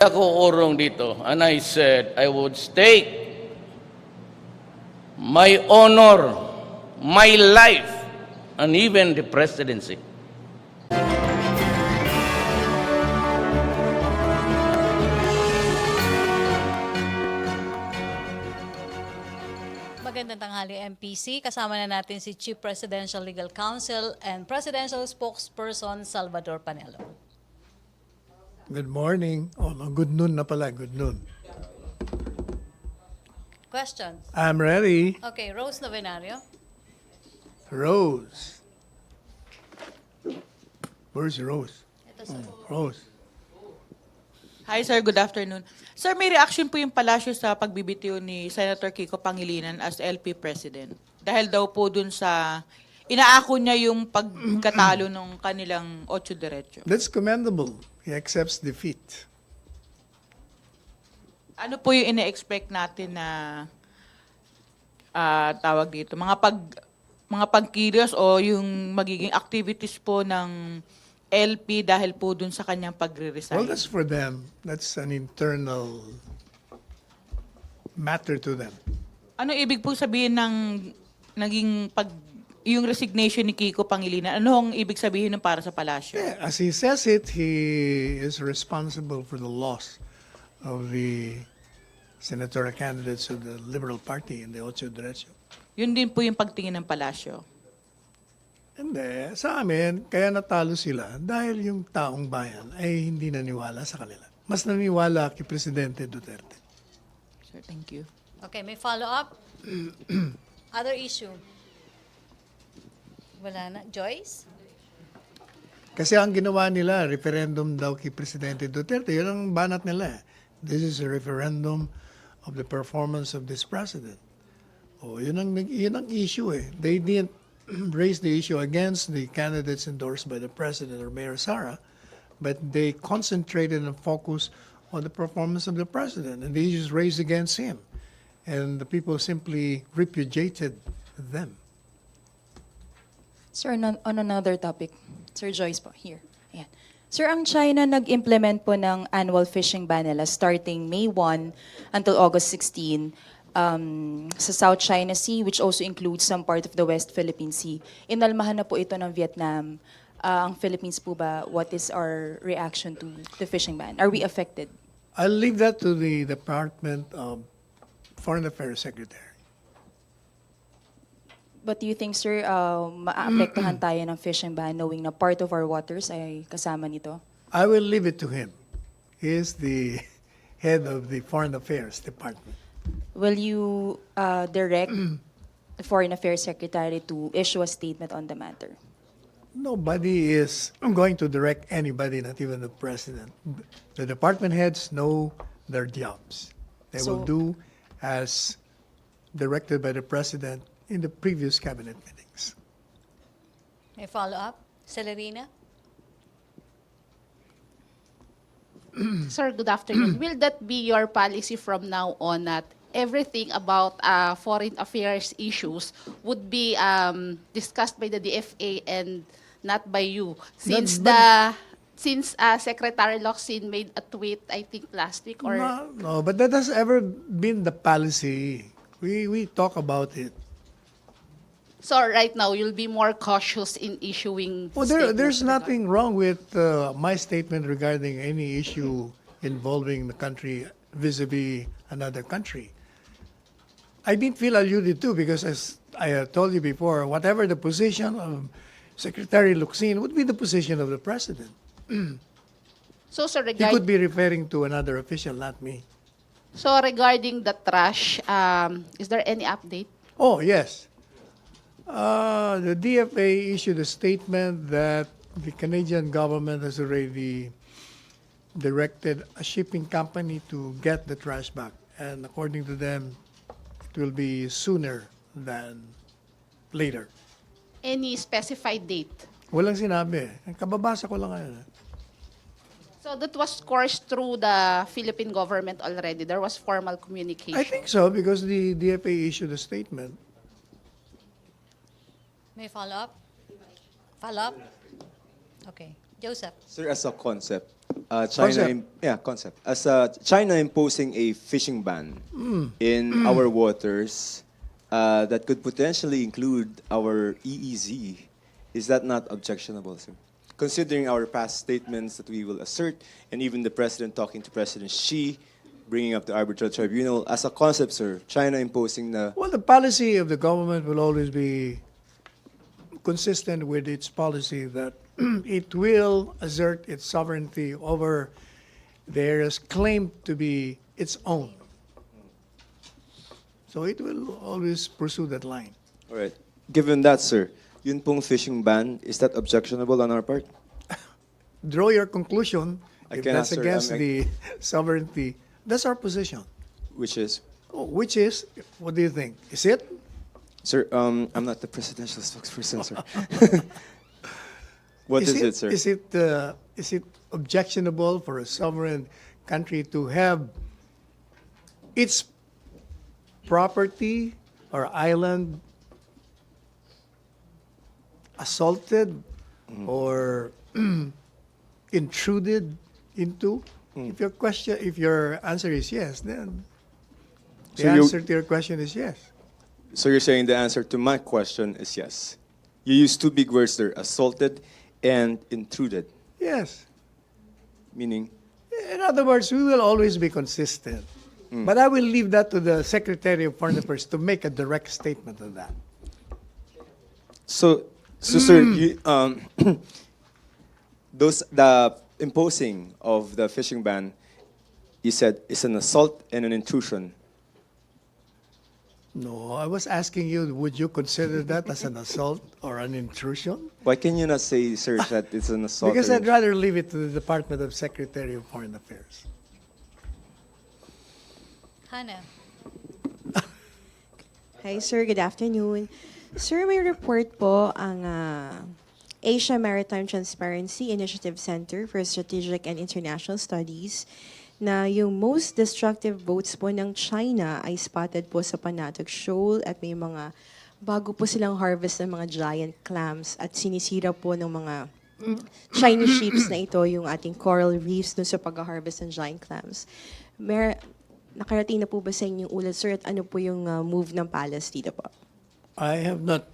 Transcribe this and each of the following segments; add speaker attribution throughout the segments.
Speaker 1: Ako urong dito, and I said I would stake my honor, my life, and even the presidency.
Speaker 2: Magandang tanghali, MPC. Kasama na natin si Chief Presidential Legal Counsel and Presidential Spokesperson Salvador Panelo.
Speaker 3: Good morning. Oh, good noon na pala. Good noon.
Speaker 2: Questions?
Speaker 3: I'm ready.
Speaker 2: Okay, Rose Novenario.
Speaker 3: Rose. Where's Rose?
Speaker 2: Ito, sir.
Speaker 3: Rose.
Speaker 4: Hi sir, good afternoon. Sir, may reaction po yung palasyo sa pagbibitiw ni Senator Kiko Pangilinan as LP President. Dahil daw po dun sa inaako niya yung pagkatalo ng kanilang 8 diretso.
Speaker 3: That's commendable. He accepts defeat.
Speaker 4: Ano po yung ine-expect natin na tawag dito? Mga pagkilos o yung magiging activities po ng LP dahil po dun sa kanyang pagre-resign?
Speaker 3: Well, that's for them. That's an internal matter to them.
Speaker 4: Ano ibig po sabihin ng naging yung resignation ni Kiko Pangilinan? Ano ang ibig sabihin ng para sa palasyo?
Speaker 3: Yeah, as he says it, he is responsible for the loss of the senatorial candidates of the Liberal Party in the Ocho Derecho.
Speaker 4: Yun din po yung pagtingin ng palasyo.
Speaker 3: Hindi. Sa amin, kaya natalo sila dahil yung taong bayan ay hindi naniwala sa kanila. Mas naniwala kay Presidente Duterte.
Speaker 4: Sir, thank you.
Speaker 2: Okay, may follow-up? Other issue? Wala na. Joyce?
Speaker 3: Kasi ang ginawa nila, referendum daw kay Presidente Duterte. Yun ang banat nila. This is a referendum of the performance of this president. Oh, yun ang issue eh. They didn't raise the issue against the candidates endorsed by the president or Mayor Sara, but they concentrated and focused on the performance of the president, and the issues raised against him. And the people simply repudiated them.
Speaker 5: Sir, on another topic. Sir Joyce po, here. Ayan. Sir, ang China nag-implement po ng annual fishing ban nila starting May 1 until August 16 sa South China Sea, which also includes some part of the West Philippine Sea. Inalmahan na po ito ng Vietnam. Ang Philippines po ba, what is our reaction to the fishing ban? Are we affected?
Speaker 3: I'll leave that to the Department of Foreign Affairs Secretary.
Speaker 5: But do you think, sir, maapektuhan tayo ng fishing ban knowing na part of our waters ay kasama nito?
Speaker 3: I will leave it to him. He is the head of the Foreign Affairs Department.
Speaker 5: Will you direct the Foreign Affairs Secretary to issue a statement on the matter?
Speaker 3: Nobody is going to direct anybody, not even the president. The department heads know their jobs. They will do as directed by the president in the previous cabinet meetings.
Speaker 2: May follow-up? Celerina?
Speaker 6: Sir, good afternoon. Will that be your policy from now on that everything about foreign affairs issues would be discussed by the DFA and not by you? Since Secretary Locsin made a tweet, I think last week or
Speaker 3: No, but that has ever been the policy. We talk about it.
Speaker 6: so right now you'll be more cautious in issuing
Speaker 3: Well,
Speaker 6: statements
Speaker 3: there's
Speaker 6: with regard-
Speaker 3: nothing wrong with my statement regarding any issue involving the country vis-a-vis another country. I didn't feel alluded to because, as I told you before, whatever the position of Secretary Locsin would be the position of the president.
Speaker 6: So sir,
Speaker 3: He could
Speaker 6: regarding
Speaker 3: be referring to another official, not me.
Speaker 6: regarding the trash, is there any update?
Speaker 3: Oh, yes. The DFA issued a statement that the Canadian government has already directed a shipping company to get the trash back. And according to them, it will be sooner than later.
Speaker 6: Any specified date?
Speaker 3: Walang sinabi. Kababasa ko lang ngayon.
Speaker 6: So that was coursed through the Philippine government already. There was formal communication.
Speaker 3: I think so because the DFA issued a statement.
Speaker 2: May follow-up? Follow-up? Okay. Joseph?
Speaker 7: Sir, as a concept,
Speaker 3: Concept.
Speaker 7: Concept. As China imposing a fishing ban in our waters that could potentially include our EEZ, is that not objectionable, sir? Considering our past statements that we will assert, and even the president talking to President Xi, bringing up the arbitral tribunal as a concept, sir, China imposing the
Speaker 3: Well, the policy of the government will always be consistent with its policy that it will assert its sovereignty over the areas claimed to be its own. So it will always pursue that line.
Speaker 7: All right. Given that, sir, yun pong fishing ban, is that objectionable on our part?
Speaker 3: Draw your conclusion.
Speaker 7: I
Speaker 3: If
Speaker 7: cannot,
Speaker 3: that's
Speaker 7: sir.
Speaker 3: against
Speaker 7: I'm-
Speaker 3: the sovereignty, that's our position.
Speaker 7: Which is,
Speaker 3: Which is, what do you think? Is it?
Speaker 7: sir, I'm not the presidential spokesperson, sir. What is it, sir?
Speaker 3: Is it objectionable for a sovereign country to have its property or island assaulted or intruded into? If your answer is yes, then the
Speaker 7: So you-
Speaker 3: answer to your question is yes.
Speaker 7: So you're saying the answer to my question is yes. You use two big words there, assaulted and intruded,
Speaker 3: Yes.
Speaker 7: meaning
Speaker 3: In other words, we will always be consistent. But I will leave that to the Secretary of Foreign Affairs to make a direct statement on that.
Speaker 7: so sir, you, the imposing of the fishing ban, you said is an assault and an intrusion.
Speaker 3: No, I was asking you, would you consider that as an assault or an intrusion?
Speaker 7: Why can you not say, sir, that it's an assault?
Speaker 3: Because
Speaker 7: or
Speaker 3: I'd rather leave it to the Department of Secretary of Foreign Affairs.
Speaker 2: Hannah.
Speaker 8: Hi, sir. Good afternoon. Sir, may report po ang Asia Maritime Transparency Initiative Center for Strategic and International Studies na yung most destructive boats po ng China ay spotted po sa Panatag Shoal at may mga bago po silang harvest ng mga giant clams at sinisira po ng mga Chinese ships na ito yung ating coral reefs dun sa pag-harvest ng giant clams. Nakarating na po ba sa inyong ulat, sir, at ano po yung move ng palace dito po?
Speaker 3: I have not.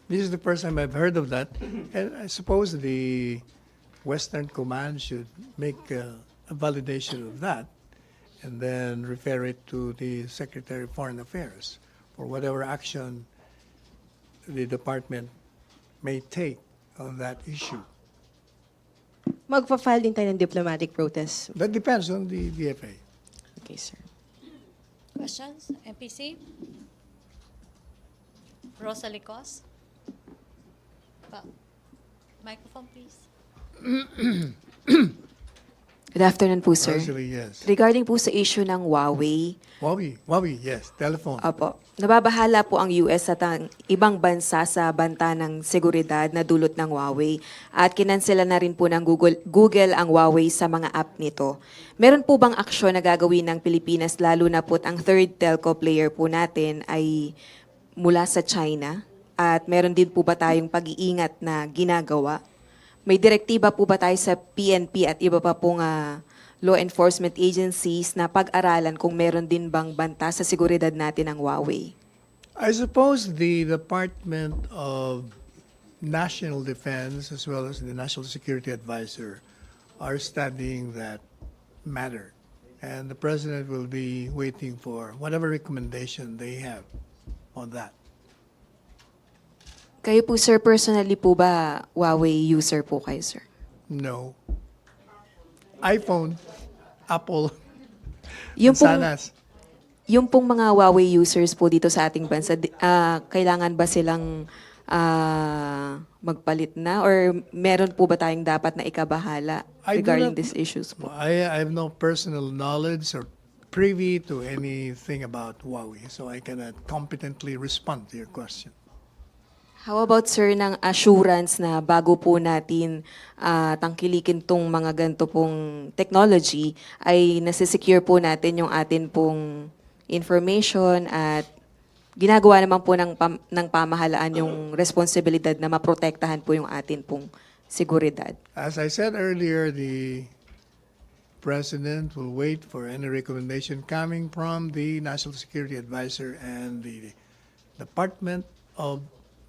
Speaker 3: This is the first time I've heard of that. And I suppose the Western Command should make a validation of that and then refer it to the Secretary of Foreign Affairs for whatever action the department may take on that issue.
Speaker 8: Magpa-file din tayo ng diplomatic protest.
Speaker 3: That depends on the DFA.
Speaker 8: Okay, sir.
Speaker 2: Questions? MPC? Rosa Licos? Microphone, please.
Speaker 9: Good afternoon po, sir.
Speaker 3: Actually, yes.
Speaker 9: Regarding po sa issue ng Huawei,
Speaker 3: Huawei, yes. Telephone.
Speaker 9: opo, nababahala po ang US at ang ibang bansa sa banta ng seguridad na dulot ng Huawei at kinansela na rin po ng Google ang Huawei sa mga app nito. Meron po bang aksyon na gagawin ng Pilipinas lalo na po ang third telco player po natin ay mula sa China? At meron din po ba tayong pag-iingat na ginagawa? May direktiba po ba tayo sa PNP at iba pa pong law enforcement agencies na pag-aralan kung meron din bang banta sa seguridad natin ng Huawei?
Speaker 3: I suppose the Department of National Defense as well as the National Security Advisor are studying that matter. And the President will be waiting for whatever recommendation they have on that.
Speaker 9: Kayo po, sir, personally po ba Huawei user po kayo, sir?
Speaker 3: No. iPhone, Apple,
Speaker 9: Yung pong,
Speaker 3: Sanas.
Speaker 9: yung pong mga Huawei users po dito sa ating bansa, kailangan ba silang magpalit na or meron po ba tayong dapat na ikabahala
Speaker 3: I do
Speaker 9: regarding
Speaker 3: not-
Speaker 9: these issues po?
Speaker 3: I have no personal knowledge or privy to anything about Huawei, so I cannot competently respond to your question.
Speaker 9: How about, sir, ng assurance na bago po natin tangkilikin tong mga ganito pong technology, ay nasisecure po natin yung atin pong information at ginagawa naman po ng pamahalaan yung responsibilidad na maprotektahan po yung atin pong seguridad?
Speaker 3: As I said earlier, the President will wait for any recommendation coming from the National Security Advisor and the Department of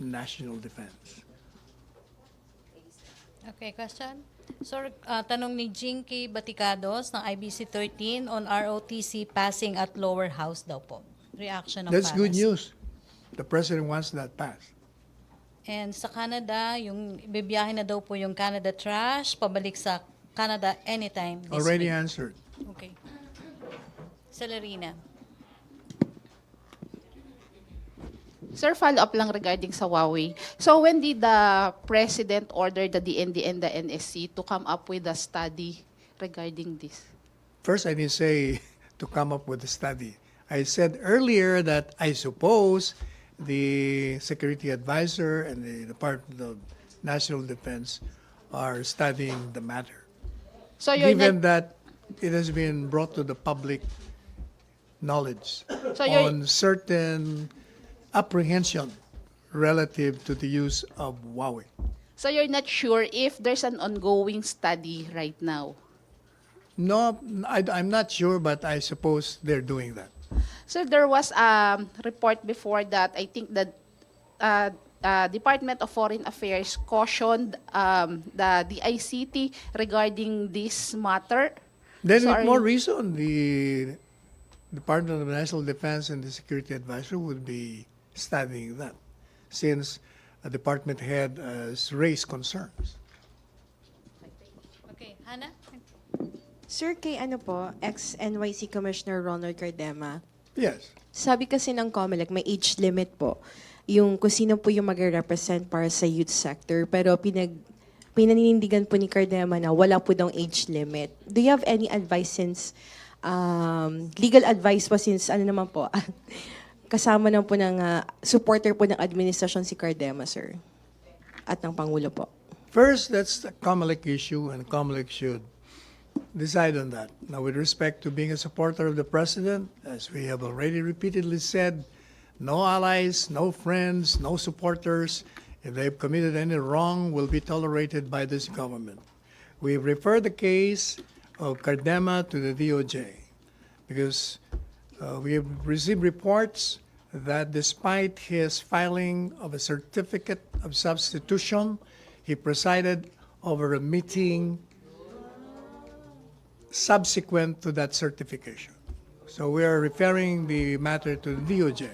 Speaker 3: National Defense.
Speaker 2: Okay, question? Sir, tanong ni Jinky Baticados ng IBC 13 on ROTC passing at lower house daw po. Reaction ng
Speaker 3: That's
Speaker 2: Paras.
Speaker 3: good news. The President wants that passed.
Speaker 2: And sa Canada, yung bibiyahe na daw po yung Canada Trash, pabalik sa Canada anytime this
Speaker 3: Already
Speaker 2: week.
Speaker 3: answered.
Speaker 2: Okay. Celerina.
Speaker 6: Sir, follow-up lang regarding sa Huawei. So when did the President order the DND and the NSC to come up with a study regarding this?
Speaker 3: First, I didn't say to come up with a study. I said earlier that I suppose the Security Advisor and the Department of National Defense are studying the matter.
Speaker 6: So you're
Speaker 3: Given
Speaker 6: not,
Speaker 3: that it has been brought to the public knowledge
Speaker 6: So you're-
Speaker 3: on certain apprehension relative to the use of Huawei.
Speaker 6: so you're not sure if there's an ongoing study right now?
Speaker 3: No, I'm not sure, but I suppose they're doing that.
Speaker 6: So there was a report before that I think that Department of Foreign Affairs cautioned the DICT regarding this matter.
Speaker 3: Then
Speaker 6: So
Speaker 3: with
Speaker 6: are
Speaker 3: more
Speaker 6: you-
Speaker 3: reason, the Department of National Defense and the Security Advisor would be studying that, since a department head has raised concerns.
Speaker 2: Okay, Hannah?
Speaker 8: Sir, kay ano po, ex-NYC Commissioner Ronald Cardema,
Speaker 3: Yes.
Speaker 8: sabi kasi ng COMELEC, may age limit po. Yung kung sino po yung mag-represent para sa youth sector. Pero pinaninindigan po ni Cardema na wala po daw age limit. Do you have any advice since, legal advice po since ano naman po, kasama na po ng supporter po ng administrasyon si Cardema, sir? At ng Pangulo po.
Speaker 3: First, that's a COMELEC issue, and COMELEC should decide on that. Now, with respect to being a supporter of the President, as we have already repeatedly said, no allies, no friends, no supporters, if they've committed any wrong, will be tolerated by this government. We've referred the case of Cardema to the DOJ because we have received reports that despite his filing of a certificate of substitution, he presided over a meeting subsequent to that certification. So we are referring the matter to the DOJ.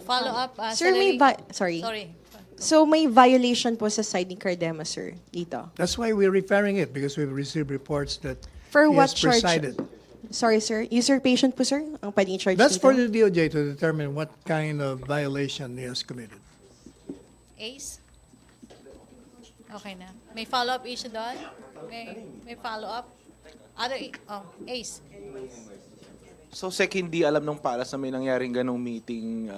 Speaker 2: Follow up,
Speaker 8: Sir, may sorry.
Speaker 2: Sorry.
Speaker 8: So may violation po sa side ni Cardema, sir, dito.
Speaker 3: That's why we're referring it, because we've received reports that
Speaker 8: For
Speaker 3: he
Speaker 8: what
Speaker 3: has
Speaker 8: charge?
Speaker 3: presided.
Speaker 8: Sorry, sir. Usurpation po, sir? Ang pwedeng i-charge
Speaker 3: That's
Speaker 8: dito?
Speaker 3: for the DOJ to determine what kind of violation he has committed.
Speaker 2: Ace? Okay na. May follow-up issue doon? May follow-up? Ace.
Speaker 10: So, Sec, hindi alam nung Paras na may nangyaring ganong meeting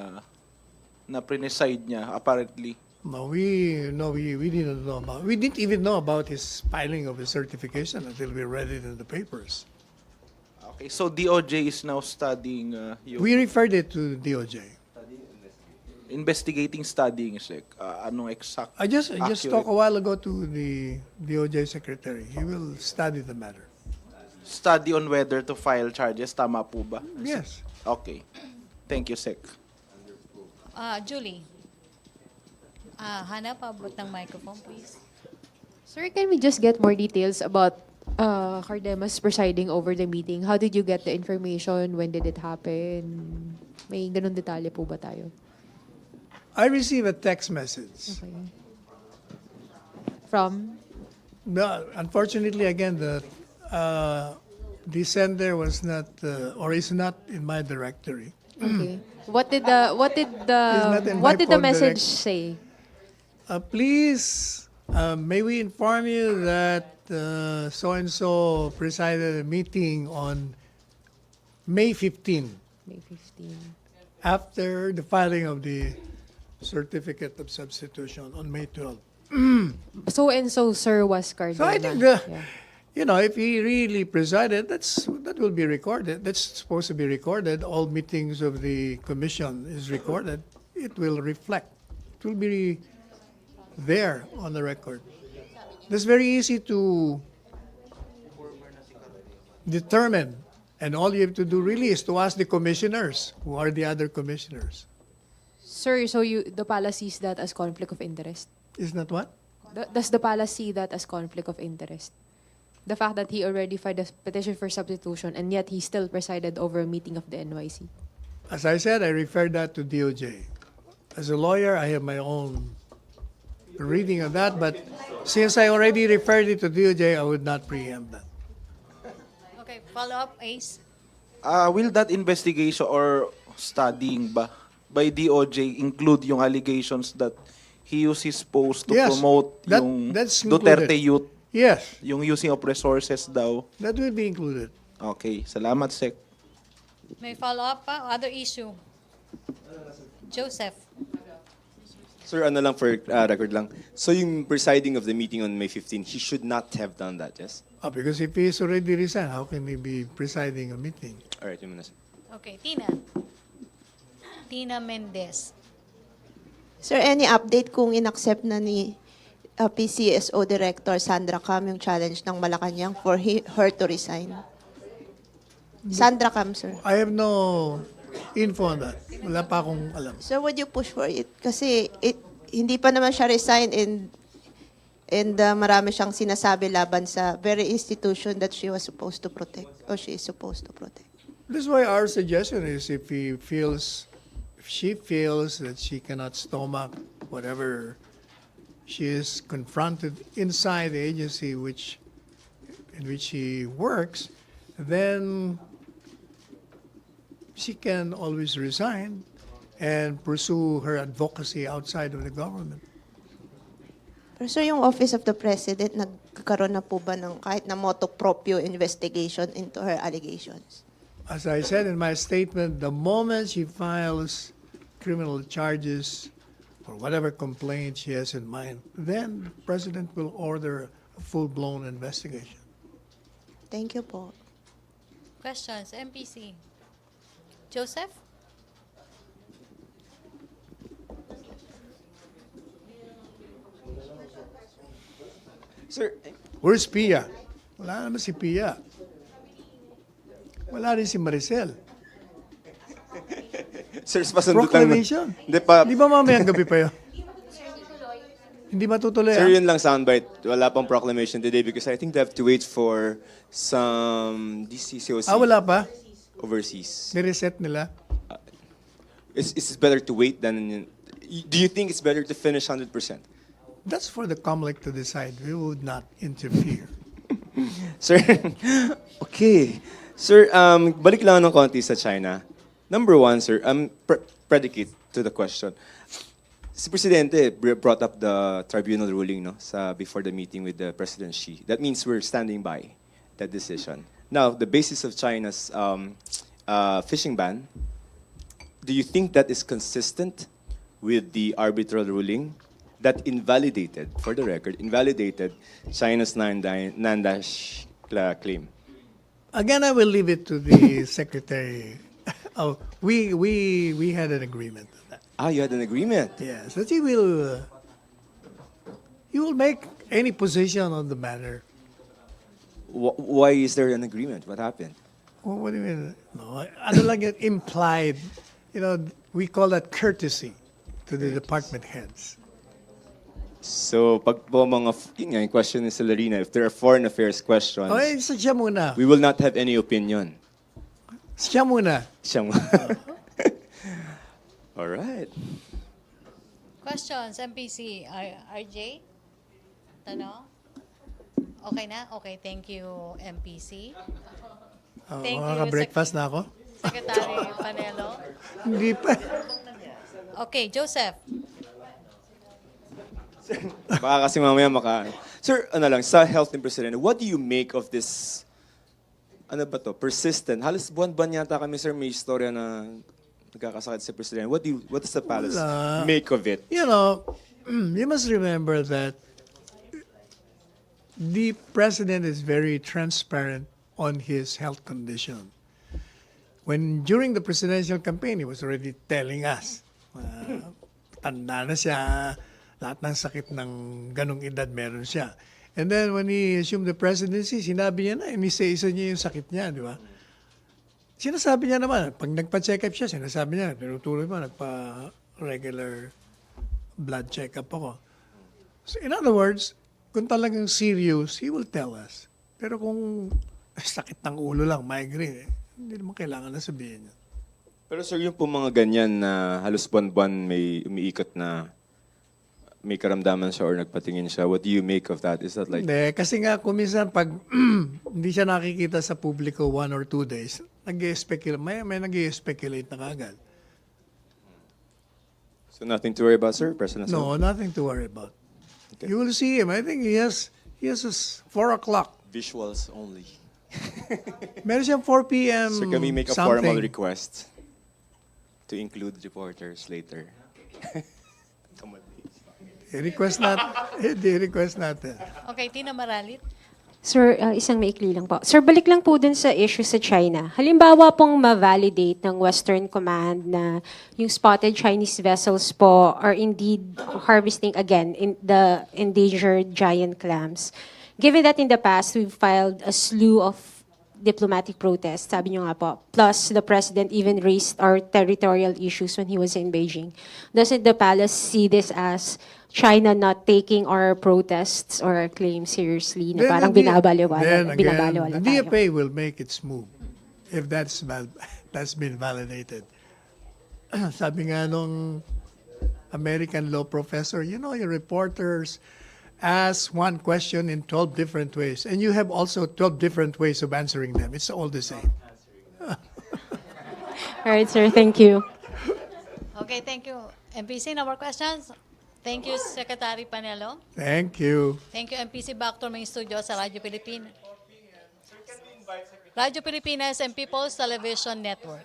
Speaker 10: na pre-decide niya, apparently.
Speaker 3: No, we didn't know about. We didn't even know about his filing of his certification until we read it in the papers.
Speaker 10: Okay, so DOJ is now studying yung
Speaker 3: We referred it to DOJ.
Speaker 10: investigating studying, Sec. Anong exact
Speaker 3: I just
Speaker 10: accurate?
Speaker 3: talked a while ago to the DOJ secretary. He will study the matter.
Speaker 10: Study on whether to file charges, tama po ba?
Speaker 3: Yes.
Speaker 10: Okay. Thank you, Sec.
Speaker 2: Julie. Hannah, pabot ng microphone, please.
Speaker 11: Sir, can we just get more details about Cardema's presiding over the meeting? How did you get the information? When did it happen? May ganun detalye po ba tayo?
Speaker 3: I received a text message.
Speaker 11: Okay. From?
Speaker 3: No, unfortunately, again, the sender was not or is not in my directory.
Speaker 11: Okay. What did
Speaker 3: not in my
Speaker 11: the
Speaker 3: phone
Speaker 11: message
Speaker 3: direct-
Speaker 11: say?
Speaker 3: Please, may we inform you that so and so presided a meeting on May 15
Speaker 11: May 15.
Speaker 3: after the filing of the certificate of substitution on May 12.
Speaker 11: So and so, sir, was Cardema.
Speaker 3: So I think if he really presided, that will be recorded. That's supposed to be recorded. All meetings of the commission is recorded. It will reflect. It will be there on the record. That's very easy to determine. And all you have to do really is to ask the commissioners, who are the other commissioners.
Speaker 11: Sir, so the palace sees that as conflict of interest?
Speaker 3: Isn't that what?
Speaker 11: Does the palace see that as conflict of interest? The fact that he already filed a petition for substitution and yet he still presided over a meeting of the NYC?
Speaker 3: As I said, I referred that to DOJ. As a lawyer, I have my own reading of that, but since I already referred it to DOJ, I would not preempt that.
Speaker 2: Okay, follow up, Ace.
Speaker 10: Will that investigation or studying ba by DOJ include yung allegations that he used his post to
Speaker 3: Yes,
Speaker 10: promote
Speaker 3: that-
Speaker 10: yung
Speaker 3: that's
Speaker 10: Duterte
Speaker 3: included.
Speaker 10: youth,
Speaker 3: Yes,
Speaker 10: yung using of resources daw?
Speaker 3: that will be included.
Speaker 10: Okay, salamat, Sec.
Speaker 2: May follow up pa? Other issue? Joseph.
Speaker 7: Sir, ano lang for record lang. So yung presiding of the meeting on May 15, he should not have done that, yes?
Speaker 3: Because if he is already resigned, how can he be presiding a meeting?
Speaker 7: All right, yun muna, sir.
Speaker 2: Okay, Tina. Tina Mendez.
Speaker 12: Sir, any update kung inaccept na ni PCSO Director Sandra Cam yung challenge ng Malacañang for her to resign? Sandra Cam, sir.
Speaker 3: I have no info on that. Wala pa akong alam.
Speaker 12: So would you push for it? Kasi hindi pa naman siya resign and marami siyang sinasabi laban sa very institution that she was supposed to protect or she is supposed to protect.
Speaker 3: This is why our suggestion is if she feels that she cannot stomach whatever she is confronted inside the agency in which she works, then she can always resign and pursue her advocacy outside of the government.
Speaker 12: Pero sir, yung Office of the President, nagkakaroon na po ba ng kahit na motu proprio investigation into her allegations?
Speaker 3: As I said in my statement, the moment she files criminal charges or whatever complaint she has in mind, then the President will order a full-blown investigation.
Speaker 12: Thank you po.
Speaker 2: Questions, MPC. Joseph?
Speaker 7: Sir,
Speaker 3: Where's Pia? Wala naman si Pia. Wala rin si Maricel.
Speaker 7: sir, pasundutan mo.
Speaker 3: Proclamation.
Speaker 7: Hindi pa.
Speaker 3: Di ba mamayang gabi pa yun? Hindi matutuloy.
Speaker 7: Sir,
Speaker 3: ah?
Speaker 7: yun lang soundbite. Wala pang proclamation today because I think they have to wait for some DCCOC
Speaker 3: Wala pa?
Speaker 7: overseas.
Speaker 3: Nireset nila?
Speaker 7: It's better to wait than... Do you think it's better to finish 100%?
Speaker 3: That's for the COMELEC to decide. We would not interfere.
Speaker 7: Sir, okay. Sir, balik lang ng konti sa China. Number one, sir, predicate to the question. Si Presidente brought up the tribunal ruling before the meeting with the President Xi. That means we're standing by that decision. Now, the basis of China's fishing ban, do you think that is consistent with the arbitral ruling that invalidated, for the record, China's non-dash claim?
Speaker 3: Again, I will leave it to the Secretary. We had an agreement on that.
Speaker 7: You had an agreement.
Speaker 3: Yes, that he will make any position on the matter.
Speaker 7: Why is there an agreement? What happened?
Speaker 3: Well, what do you mean? No, ano lang yun, implied. We call that courtesy to the department heads.
Speaker 7: So, pag po yung question ni Celerina, if there are foreign affairs questions,
Speaker 3: Siya muna.
Speaker 7: we will not have any opinion.
Speaker 3: Siya muna.
Speaker 7: Siya mo. All right.
Speaker 2: Questions, MPC. RJ? Tanong? Okay na? Okay, thank you, MPC. Thank you,
Speaker 3: Makaka-breakfast na ako?
Speaker 2: Secretary Panelo.
Speaker 3: Hindi pa.
Speaker 2: Okay, Joseph.
Speaker 7: Baka kasi mamaya Sir, sa health ng Presidente, what do you make of this, persistent? Halos buwan-buwan yata kami, sir, may istorya na nagkakasakit si Presidente. What does the palace make of it?
Speaker 3: You must remember that the President is very transparent on his health condition. During the presidential campaign, he was already telling us, tanda na siya, Lahat ng sakit ng ganong edad meron siya. And then when he assumed the presidency, sinabi niya na, inisa-isa niya yung sakit niya, di ba? Sinasabi niya naman, pag nagpa-check up siya, sinasabi niya, tinutuloy mo, nagpa-regular blood check-up ako. So in other words, kung talagang serious, he will tell us. Pero kung sakit ng ulo lang, migraine, hindi naman kailangan na sabihin niya.
Speaker 7: Pero sir, yung po mga ganyan na halos buwan-buwan may umiikot na may karamdaman siya or nagpatingin siya, what do you make of that? Is that like...
Speaker 3: Hindi, kasi nga kuminsan pag hindi siya nakikita sa publiko 1 or 2 days, nag-i-speculate, may nag-i-speculate na kagad.
Speaker 7: So nothing to worry about, sir? Personal sir?
Speaker 3: No, nothing to worry about.
Speaker 7: Okay.
Speaker 3: You will see him. I think he has a 4 o'clock.
Speaker 7: Visuals only.
Speaker 3: Meron siyang 4 p.m.
Speaker 7: Sir, can we make a
Speaker 3: something.
Speaker 7: formal request to include reporters later? Come on.
Speaker 3: I-request natin.
Speaker 2: Okay, Tina Maralit.
Speaker 11: Sir, isang maikli lang po. Sir, balik lang po dun sa issue sa China. Halimbawa pong ma-validate ng Western Command na yung spotted Chinese vessels po are indeed harvesting again in the endangered giant clams. Given that in the past, we've filed a slew of diplomatic protests, sabi nyo nga po, plus the President even raised our territorial issues when he was in Beijing. Doesn't the palace see this as China not taking our protests or our claims seriously na parang binabaliwala
Speaker 3: The
Speaker 11: tayo?
Speaker 3: DFA will make its move if that's been validated. Sabi nga nung American law professor, you know, your reporters ask one question in 12 different ways, and you have also 12 different ways of answering them. It's all the same.
Speaker 11: All right, sir. Thank you.
Speaker 2: Okay, thank you. MPC, no more questions? Thank you, Secretary Panelo.
Speaker 3: Thank you.
Speaker 2: Thank you, MPC back to main studio sa Radyo Pilipinas. Radyo Pilipinas and People's Television Network.